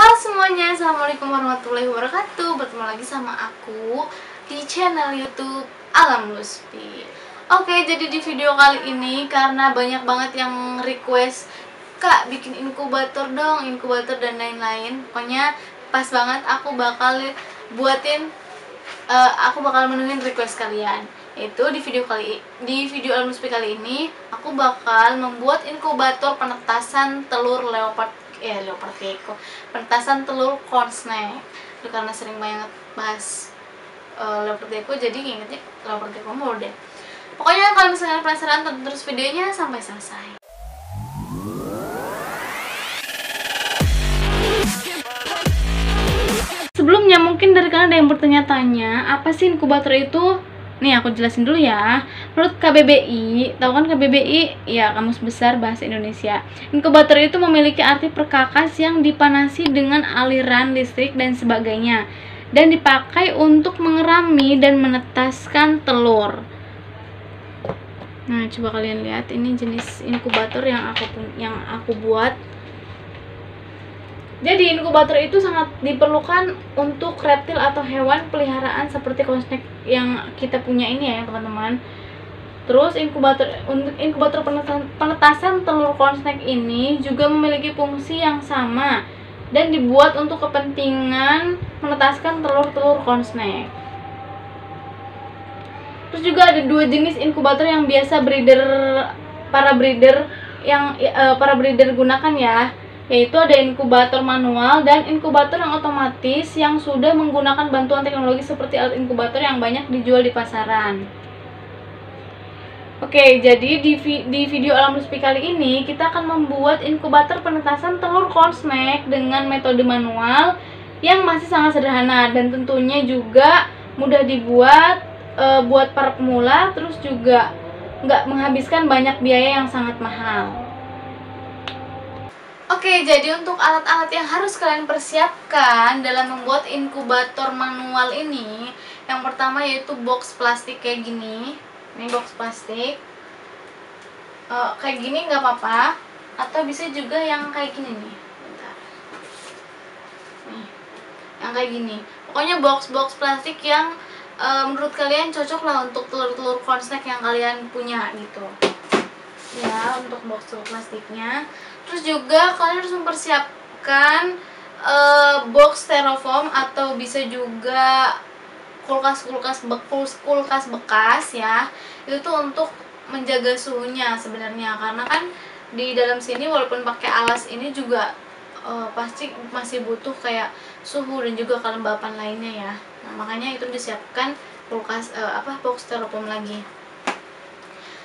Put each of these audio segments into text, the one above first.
Halo semuanya, assalamualaikum warahmatullahi wabarakatuh. Bertemu lagi sama aku di channel YouTube Alam Luspi. Oke, jadi di video kali ini karena banyak banget yang request, Kak bikin inkubator dong, inkubator dan lain-lain. Pokoknya pas banget aku bakal menuhin request kalian. Itu di video Alam Luspi kali ini aku bakal membuat inkubator penetasan telur leopard gecko, penetasan telur corn snake. Itu karena sering banget bahas leopard gecko, jadi ingetnya leopard gecko mulu deh. Pokoknya kalau misalnya penasaran, tonton terus videonya sampai selesai. Sebelumnya mungkin dari kalian ada yang bertanya-tanya, apa sih inkubator itu? Nih aku jelasin dulu ya. Menurut KBBI, tahu kan KBBI? Ya, Kamus Besar Bahasa Indonesia. Inkubator itu memiliki arti perkakas yang dipanasi dengan aliran listrik dan sebagainya, dan dipakai untuk mengerami dan menetaskan telur. Nah, coba kalian lihat, ini jenis inkubator yang aku buat. Jadi inkubator itu sangat diperlukan untuk reptil atau hewan peliharaan seperti corn snake yang kita punya ini ya teman-teman. Terus inkubator penetasan telur corn snake ini juga memiliki fungsi yang sama dan dibuat untuk kepentingan menetaskan telur-telur corn snake. Terus juga ada dua jenis inkubator yang biasa para breeder gunakan ya, yaitu ada inkubator manual dan inkubator yang otomatis yang sudah menggunakan bantuan teknologi seperti alat inkubator yang banyak dijual di pasaran. Oke, jadi di video Alam Luspi kali ini kita akan membuat inkubator penetasan telur corn snake dengan metode manual yang masih sangat sederhana dan tentunya juga mudah dibuat buat para pemula, terus juga nggak menghabiskan banyak biaya yang sangat mahal. Oke, jadi untuk alat-alat yang harus kalian persiapkan dalam membuat inkubator manual ini, yang pertama yaitu box plastik kayak gini. Ini box plastik kayak gini nggak apa-apa, atau bisa juga yang kayak gini nih. Bentar. Nih, yang kayak gini. Pokoknya box plastik yang menurut kalian cocok lah untuk telur-telur corn snake yang kalian punya gitu. Ya, untuk box plastiknya. Terus juga kalian harus mempersiapkan box styrofoam atau bisa juga kulkas bekas ya. Itu tuh untuk menjaga suhunya sebenarnya, karena kan di dalam sini walaupun pakai alas ini juga pasti masih butuh kayak suhu dan juga kelembapan lainnya ya. Nah, makanya itu disiapkan box styrofoam lagi.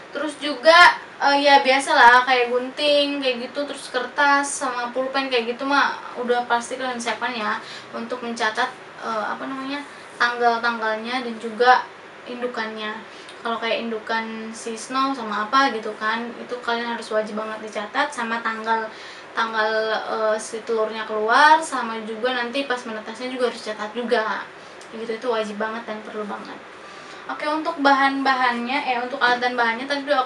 Terus juga ya biasalah kayak gunting kayak gitu, terus kertas sama pulpen kayak gitu mah udah pasti kalian siapkan ya untuk mencatat tanggal-tanggalnya dan juga indukannya. Kalau kayak indukan si snow sama apa gitu kan, itu kalian harus wajib banget dicatat, sama tanggal si telurnya keluar, sama juga nanti pas menetasnya juga harus catat juga gitu. Itu wajib banget dan perlu banget. Oke, untuk bahan-bahannya untuk alat dan bahannya tadi udah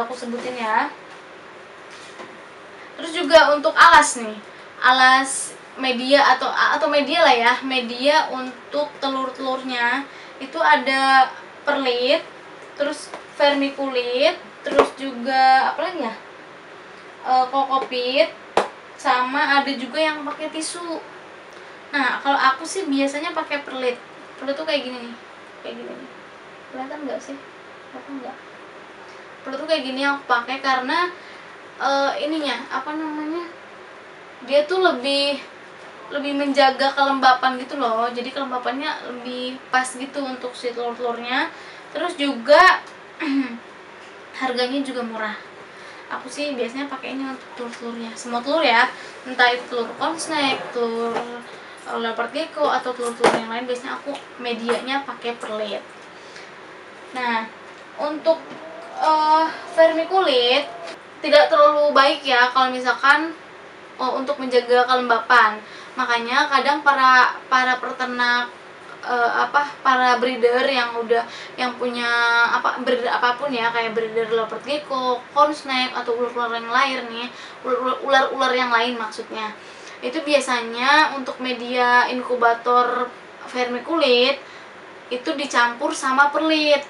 aku sebutin ya. Terus juga untuk alas nih, alas media atau media lah ya, media untuk telurnya itu ada perlit, terus vermiculit, terus juga apa lagi ya, kokopit, sama ada juga yang pakai tisu. Nah, kalau aku sih biasanya pakai perlit tuh kayak gini nih, kelihatan nggak sih? Apa enggak? Perlit tuh kayak gini yang aku pakai karena dia tuh lebih menjaga kelembapan gitu loh, jadi kelembapannya lebih pas gitu untuk si telurnya. Terus juga harganya juga murah. Aku sih biasanya pakai ini untuk telurnya, semua telur ya, entah itu telur corn snake, telur leopard gecko atau telur-telur yang lain, biasanya aku medianya pakai perlit. Nah, untuk vermiculit tidak terlalu baik ya kalau misalkan untuk menjaga kelembapan. Makanya kadang para peternak para breeder yang punya breeder apapun ya, kayak breeder leopard gecko, corn snake atau ular-ular yang lain nih, ular-ular yang lain maksudnya. Itu biasanya untuk media inkubator vermikulit itu dicampur sama perlit.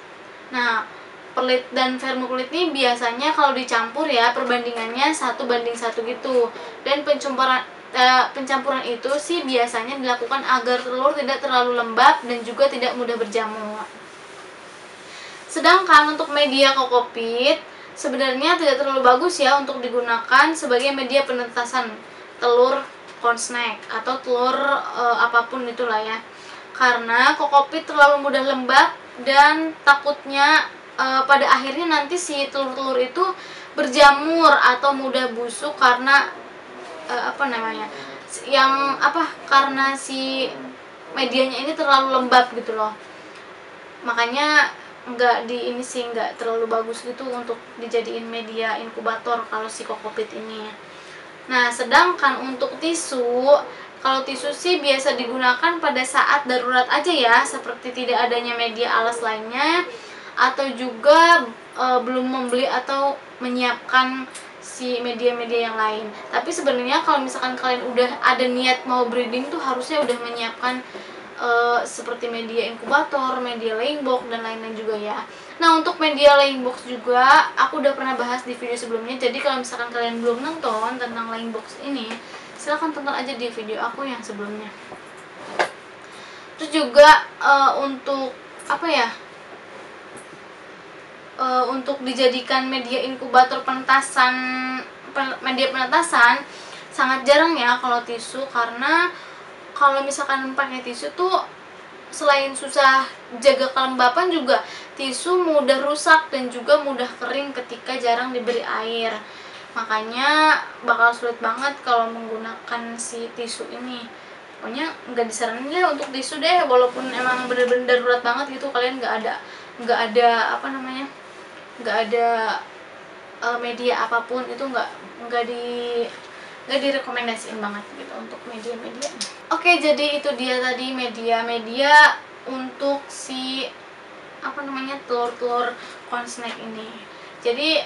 Nah, perlit dan vermikulit ini biasanya kalau dicampur ya perbandingannya 1:1 gitu. Dan pencampuran itu sih biasanya dilakukan agar telur tidak terlalu lembab dan juga tidak mudah berjamur. Sedangkan untuk media kokopit sebenarnya tidak terlalu bagus ya untuk digunakan sebagai media penetasan telur corn snake atau telur apapun itulah ya. Karena kokopit terlalu mudah lembab dan takutnya pada akhirnya nanti si telur-telur itu berjamur atau mudah busuk karena karena si medianya ini terlalu lembab gitu loh. Makanya nggak terlalu bagus gitu untuk dijadiin media inkubator kalau si kokopit ini. Nah, sedangkan untuk tisu, kalau tisu sih biasa digunakan pada saat darurat aja ya, seperti tidak adanya media alas lainnya atau juga belum membeli atau menyiapkan si media-media yang lain. Tapi sebenarnya kalau misalkan kalian udah ada niat mau breeding tuh harusnya udah menyiapkan seperti media inkubator, media laying box dan lain-lain juga ya. Nah, untuk media laying box juga aku udah pernah bahas di video sebelumnya. Jadi kalau misalkan kalian belum nonton tentang laying box ini, silahkan tonton aja di video aku yang sebelumnya. Terus juga untuk untuk dijadikan media inkubator media penetasan sangat jarang ya kalau tisu, karena kalau misalkan pakai tisu tuh selain susah jaga kelembapan juga tisu mudah rusak dan juga mudah kering ketika jarang diberi air. Makanya bakal sulit banget kalau menggunakan si tisu ini. Pokoknya nggak disaranin deh untuk tisu deh, walaupun emang bener-bener darurat banget gitu, kalian nggak ada media apapun itu nggak direkomendasiin banget gitu untuk media-media. Oke, jadi itu dia tadi media-media untuk si telur-telur corn snake ini. Jadi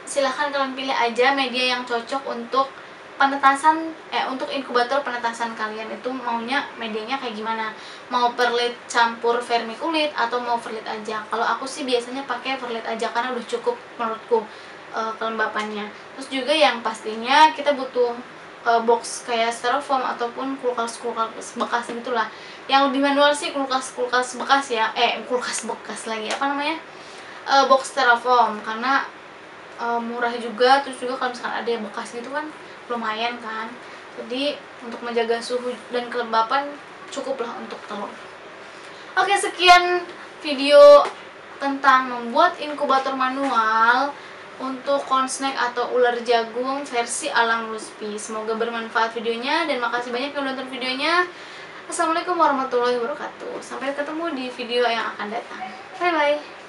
silahkan kalian pilih aja media yang cocok untuk untuk inkubator penetasan kalian itu maunya medianya kayak gimana, mau perlit campur vermikulit atau mau perlit aja. Kalau aku sih biasanya pakai perlit aja karena udah cukup menurutku kelembapannya. Terus juga yang pastinya kita butuh box kayak styrofoam ataupun kulkas bekas gitulah. Yang lebih manual sih kulkas bekas ya, kulkas bekas lagi box styrofoam karena murah juga. Terus juga kalau misalkan ada yang bekas gitu kan lumayan kan, jadi untuk menjaga suhu dan kelembapan cukuplah untuk telur. Oke, sekian video tentang membuat inkubator manual untuk corn snake atau ular jagung versi Alang Ruspi. Semoga bermanfaat videonya dan makasih banyak yang nonton videonya. Assalamualaikum warahmatullahi wabarakatuh. Sampai ketemu di video yang akan datang. Bye bye.